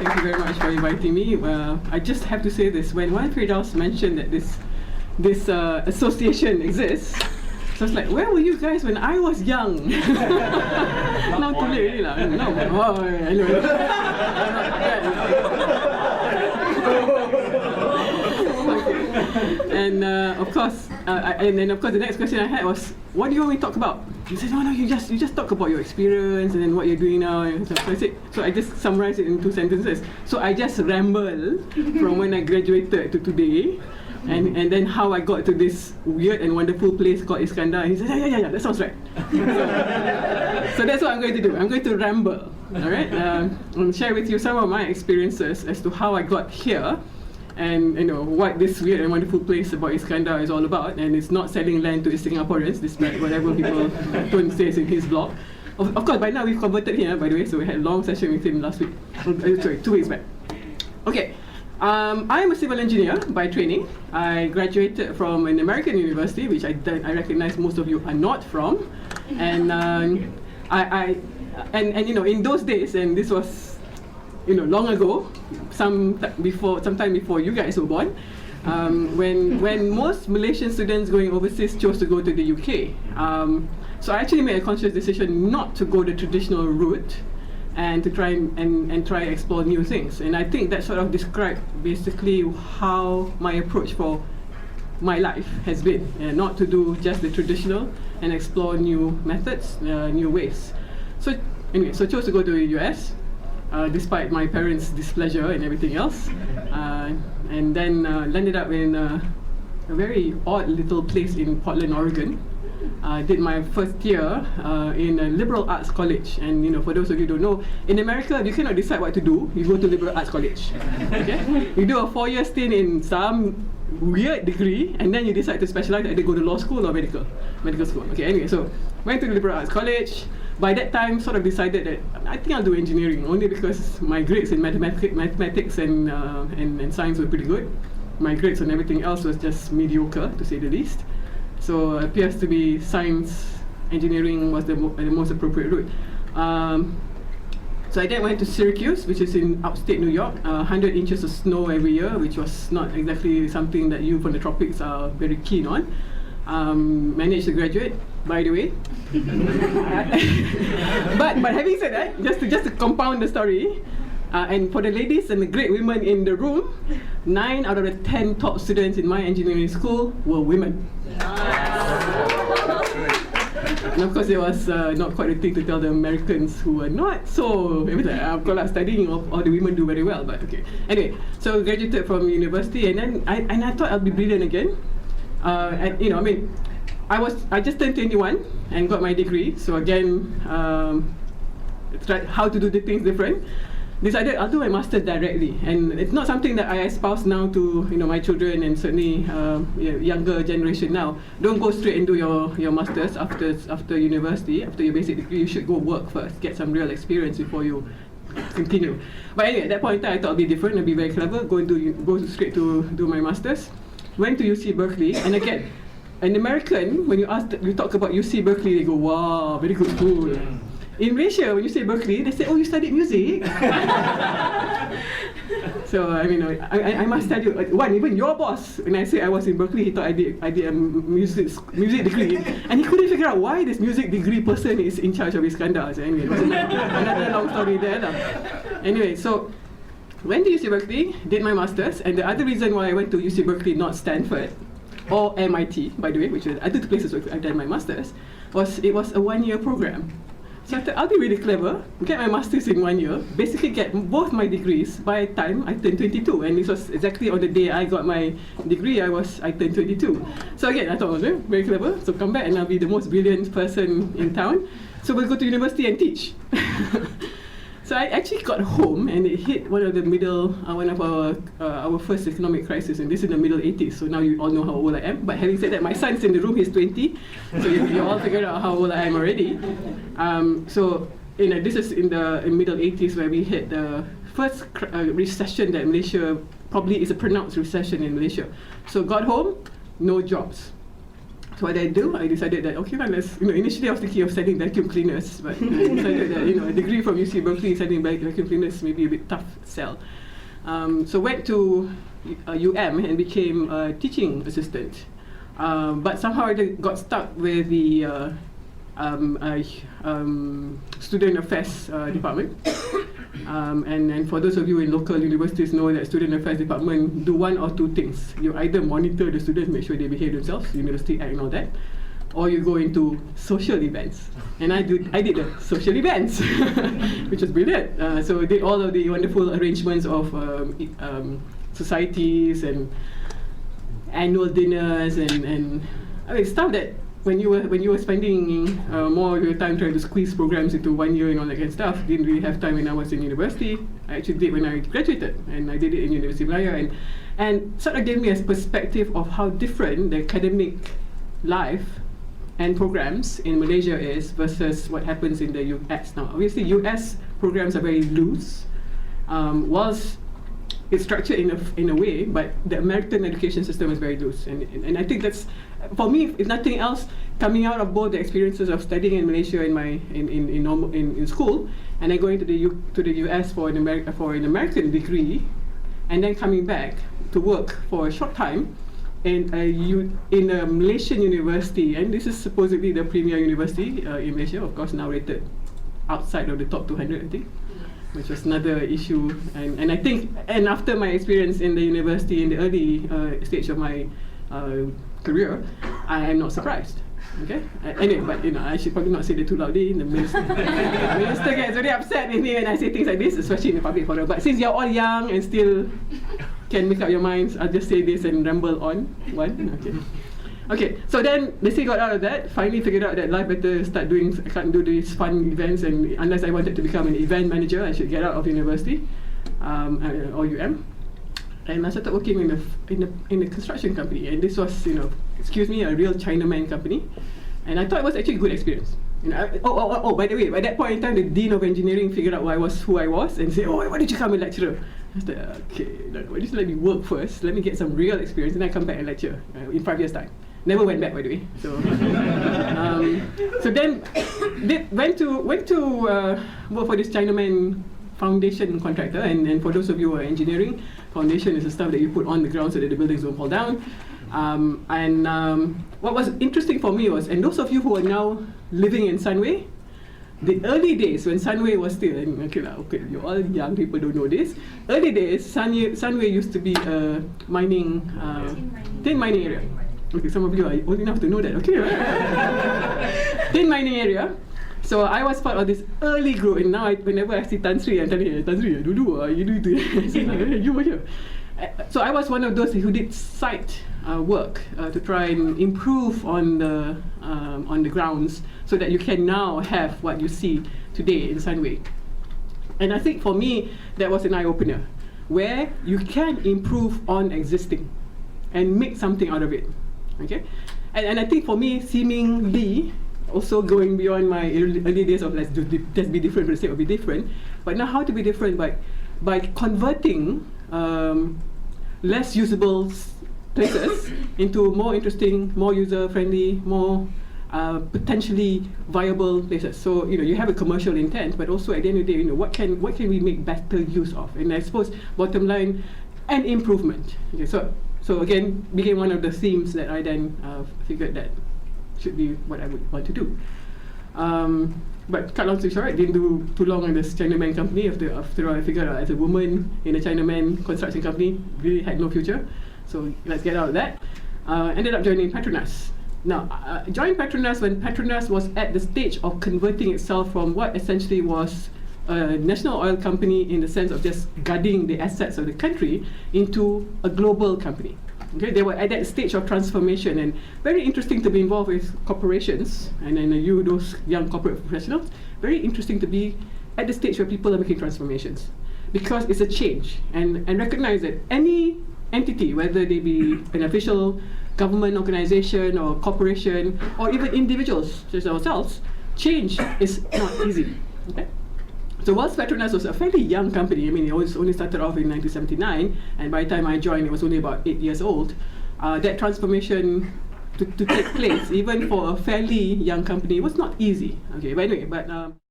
Thank you very much for inviting me. I just have to say this. When Firdaus mentioned that this association exists, so I was like, where were you guys when I was young? Now too late lah. No. Oh, anyway. And of course, the next question I had was, what do you want me to talk about? He said, no, you just talk about your experience and then what you're doing now. So I just summarized it in 2 sentences. So I just ramble from when I graduated to today, and then how I got to this weird and wonderful place called Iskandar. And he said, yeah, that sounds right. So that's what I'm going to do. I'm going to ramble. All right, and share with you some of my experiences as to how I got here. And what this weird and wonderful place about Iskandar is all about, and it's not selling land to the Singaporeans, despite whatever people don't say in his blog. Of course, by now we've converted him, by the way, so we had a long session with him last week. Sorry, 2 weeks back. Okay, I'm a civil engineer by training. I graduated from an American university, which I recognize most of you are not from, and in those days, and this was long ago, sometime before you guys were born, when most Malaysian students going overseas chose to go to the UK. So I actually made a conscious decision not to go the traditional route and to try and try explore new things. And I think that sort of described basically how my approach for my life has been, not to do just the traditional and explore new methods, new ways. So anyway, so chose to go to the US. Despite my parents' displeasure and everything else, and then landed up in a very odd little place in Portland, Oregon. Did my first year in a liberal arts college, and for those of you who don't know, in America you cannot decide what to do. You go to liberal arts college. Okay, you do a 4-year stint in some weird degree, and then you decide to specialize, either go to law school or medical school. Okay, anyway, so went to the liberal arts college. By that time, sort of decided that I think I'll do engineering, only because my grades in mathematics and science were pretty good. My grades on everything else was just mediocre, to say the least. So it appears to be science, engineering was the most appropriate route. So I then went to Syracuse, which is in upstate New York. 100 inches of snow every year, which was not exactly something that you from the tropics are very keen on. Managed to graduate, by the way. but having said that, just to compound the story, and for the ladies and the great women in the room, 9 out of the 10 top students in my engineering school were women. And of course, it was not quite a thing to tell the Americans who were not so. Kalau studying, all the women do very well. But okay. Anyway, so graduated from university, and then I thought I'd be brilliant again. I just turned 21 and got my degree. So again, tried how to do the things different. Decided I'll do my master's directly, and it's not something that I espouse now to my children and certainly younger generation now. Don't go straight and do your master's after university, after your basic degree. You should go work first, get some real experience before you continue. But anyway, at that point in time, I thought I'd be different and be very clever. Go straight to do my master's. Went to UC Berkeley, and again, an American, when you talk about UC Berkeley, they go, wow, very good school. In Malaysia, when you say Berkeley, they say, oh, you studied music. So I must tell you, even your boss, when I say I was in Berkeley, he thought I did a music degree, and he couldn't figure out why this music degree person is in charge of Iskandar. So anyway, it was another long story there. Anyway, so went to UC Berkeley, did my master's, and the other reason why I went to UC Berkeley, not Stanford, or MIT, by the way, which are the other 2 places where I've done my master's, was it was a 1-year program. So I thought I'll be really clever, get my master's in 1 year, basically get both my degrees by the time I turned 22, and this was exactly on the day I got my degree, I turned 22. So again, I thought, okay, very clever, so come back and I'll be the most brilliant person in town. So we'll go to university and teach. So I actually got home and it hit one of our first economic crisis, and this is in the middle 80s. So now you all know how old I am. But having said that, my son's in the room, he's 20. So you all figured out how old I am already. This is in the middle 80s where we hit the first recession that Malaysia, probably is a pronounced recession in Malaysia. So got home, no jobs. So what I do, I decided that, okay, well, initially I was thinking of studying vacuum cleaners, but I decided that, a degree from UC Berkeley studying vacuum cleaners may be a bit tough sell. So went to UM and became a teaching assistant. But somehow I got stuck with the student affairs department. And for those of you in local universities know that student affairs department do one or two things. You either monitor the students, make sure they behave themselves, University Act and all that, or you go into social events. And I did the social events, which was brilliant. So I did all of the wonderful arrangements of societies and annual dinners and stuff that when you were spending more of your time trying to squeeze programs into 1 year and all that kind of stuff, didn't really have time when I was in university. I actually did when I graduated, and I did it in University of Malaya, and sort of gave me a perspective of how different the academic life and programs in Malaysia is versus what happens in the US now. Obviously, US programs are very loose, whilst it's structured in a way, but the American education system is very loose, and I think that's, for me, if nothing else, coming out of both the experiences of studying in Malaysia in school, and then going to the US for an American degree, and then coming back to work for a short time in a Malaysian university, and this is supposedly the premier university in Malaysia, of course now rated outside of the top 200, I think, which was another issue. And I think, and after my experience in the university in the early stage of my career, I am not surprised. Okay. Anyway, but I should probably not say it too loudly. The minister gets very upset with me when I say things like this, especially in the public forum. But since you're all young and still can make up your minds, I'll just say this and ramble on. Okay, so then they say got out of that, finally figured out that life better I can't do these fun events, and unless I wanted to become an event manager, I should get out of university, or UM. And I started working in a construction company, and this was, excuse me, a real Chinaman company, and I thought it was actually a good experience. By the way, by that point in time, the Dean of Engineering figured out who I was, and said, why did you come and lecturer? I was like, okay, just let me work first, let me get some real experience, and then I come back and lecture in 5 years' time. Never went back, by the way. So, so then went to work for this Chinaman foundation contractor, and for those of you who are engineering, foundation is the stuff that you put on the ground so that the buildings don't fall down. What was interesting for me was, and those of you who are now living in Sunway, the early days when Sunway was still, okay, you all young people don't know this. Early days, Sunway used to be a tin mining area. Okay, some of you are old enough to know that. Okay, right? Tin mining area. So I was part of this early group, and now whenever I see Tan Sri, I'm telling Tan Sri, dulu you do it. You were here. So I was one of those who did site work to try and improve on the grounds, so that you can now have what you see today in Sunway. And I think for me that was an eye opener, where you can improve on existing and make something out of it. Okay, and I think for me, seemingly also going beyond my early days of let's be different for the sake of be different, but now how to be different by converting less usable places into more interesting, more user-friendly, more potentially viable places. So you have a commercial intent, but also at the end of the day, what can we make better use of? And I suppose bottom line, an improvement. Okay, so again, became one of the themes that I then figured that should be what I would want to do. But cut long story short, didn't do too long in this Chinaman company. After all, I figured out as a woman in a Chinaman construction company, really had no future. So let's get out of that. Ended up joining PETRONAS. Now, joined PETRONAS when PETRONAS was at the stage of converting itself from what essentially was a national oil company in the sense of just guarding the assets of the country into a global company. Okay, they were at that stage of transformation, and very interesting to be involved with corporations, and then you, those young corporate professionals, very interesting to be at the stage where people are making transformations, because it's a change, and recognize that any entity, whether they be an official government organization or corporation, or even individuals such as ourselves, change is not easy. Okay? So whilst PETRONAS was a fairly young company, it was only started off in 1979, and by the time I joined, it was only about 8 years old. That transformation to take place, even for a fairly young company, was not easy. Okay, but anyway,